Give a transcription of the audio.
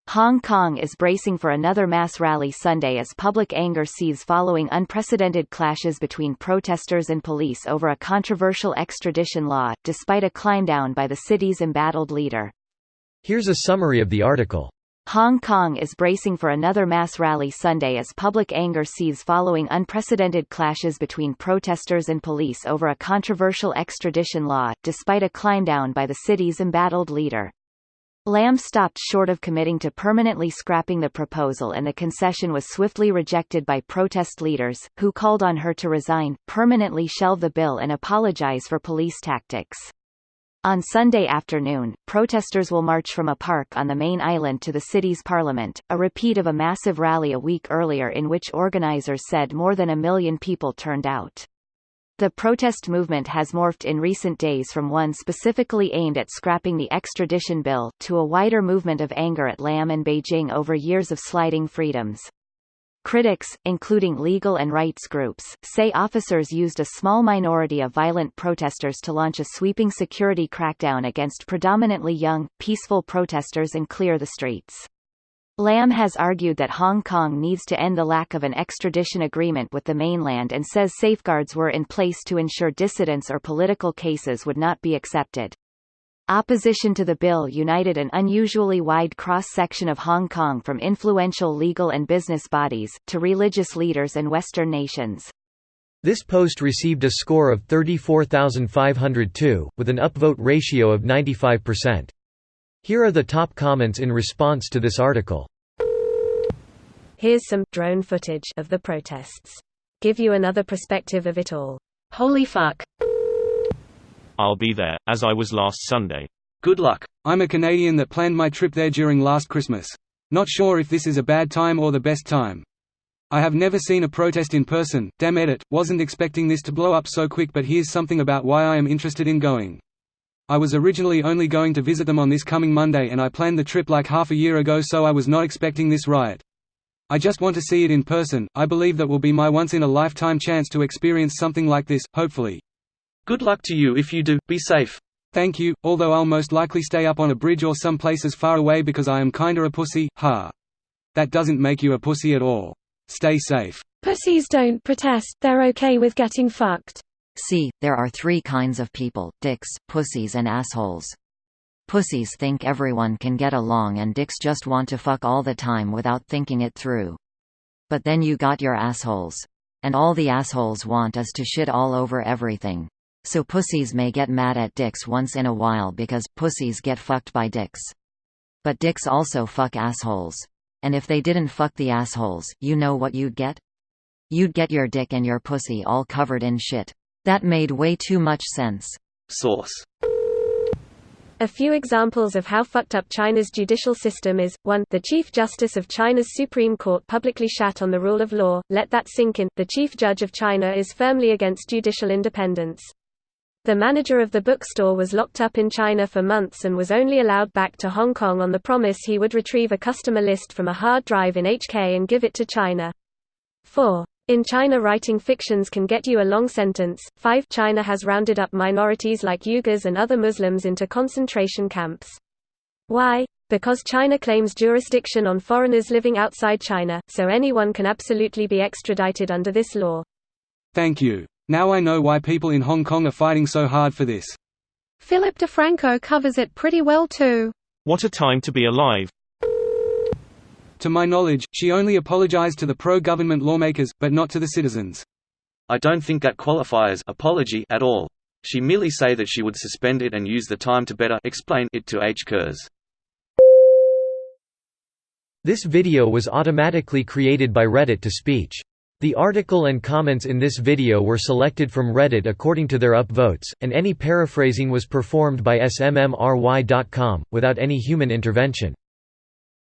Hong Kong is bracing for another mass rally Sunday as public anger seethes following unprecedented clashes between protesters and police over a controversial extradition law, despite a clampdown by the city's embattled leader. Here's a summary of the article. Hong Kong is bracing for another mass rally Sunday as public anger seethes following unprecedented clashes between protesters and police over a controversial extradition law, despite a clampdown by the city's embattled leader. Lam stopped short of committing to permanently scrapping the proposal, and the concession was swiftly rejected by protest leaders, who called on her to resign, permanently shelve the bill and apologize for police tactics. On Sunday afternoon, protesters will march from a park on the main island to the city's parliament, a repeat of a massive rally a week earlier in which organizers said more than 1 million people turned out. The protest movement has morphed in recent days from one specifically aimed at scrapping the extradition bill, to a wider movement of anger at Lam and Beijing over years of sliding freedoms. Critics, including legal and rights groups, say officers used a small minority of violent protesters to launch a sweeping security crackdown against predominantly young, peaceful protesters and clear the streets. Lam has argued that Hong Kong needs to end the lack of an extradition agreement with the mainland and says safeguards were in place to ensure dissidents or political cases would not be accepted. Opposition to the bill united an unusually wide cross-section of Hong Kong, from influential legal and business bodies, to religious leaders and Western nations. This post received a score of 34,502, with an upvote ratio of 95%. Here are the top comments in response to this article. Here's some drone footage of the protests. Give you another perspective of it all. Holy fuck. I'll be there, as I was last Sunday. Good luck. I'm a Canadian that planned my trip there during last Christmas. Not sure if this is a bad time or the best time. I have never seen a protest in person, damn it, wasn't expecting this to blow up so quick, but here's something about why I am interested in going. I was originally only going to visit them on this coming Monday, and I planned the trip like half a year ago, so I was not expecting this riot. I just want to see it in person. I believe that will be my once-in-a-lifetime chance to experience something like this, hopefully. Good luck to you if you do, be safe. Thank you, although I'll most likely stay up on a bridge or some places far away because I am kinda a pussy, ha. That doesn't make you a pussy at all. Stay safe. Pussies don't protest, they're okay with getting fucked. See, there are 3 kinds of people: dicks, pussies and assholes. Pussies think everyone can get along, and dicks just want to fuck all the time without thinking it through. But then you got your assholes. And all the assholes want is to shit all over everything. So pussies may get mad at dicks once in a while because pussies get fucked by dicks. But dicks also fuck assholes. And if they didn't fuck the assholes, you know what you'd get? You'd get your dick and your pussy all covered in shit. That made way too much sense. Source. A few examples of how fucked up China's judicial system is. 1. The Chief Justice of China's Supreme Court publicly shat on the rule of law. Let that sink in. The Chief Judge of China is firmly against judicial independence. The manager of the bookstore was locked up in China for months and was only allowed back to Hong Kong on the promise he would retrieve a customer list from a hard drive in HK and give it to China. 4. In China, writing fictions can get you a long sentence. 5. China has rounded up minorities like Uyghurs and other Muslims into concentration camps. Why? Because China claims jurisdiction on foreigners living outside China, so anyone can absolutely be extradited under this law. Thank you. Now I know why people in Hong Kong are fighting so hard for this. Philip DeFranco covers it pretty well too. What a time to be alive. To my knowledge, she only apologized to the pro-government lawmakers, but not to the citizens. I don't think that qualifies apology at all. She merely say that she would suspend it and use the time to better explain it to HKers. This video was automatically created by Reddit to speech. The article and comments in this video were selected from Reddit according to their upvotes, and any paraphrasing was performed by smmry.com, without any human intervention.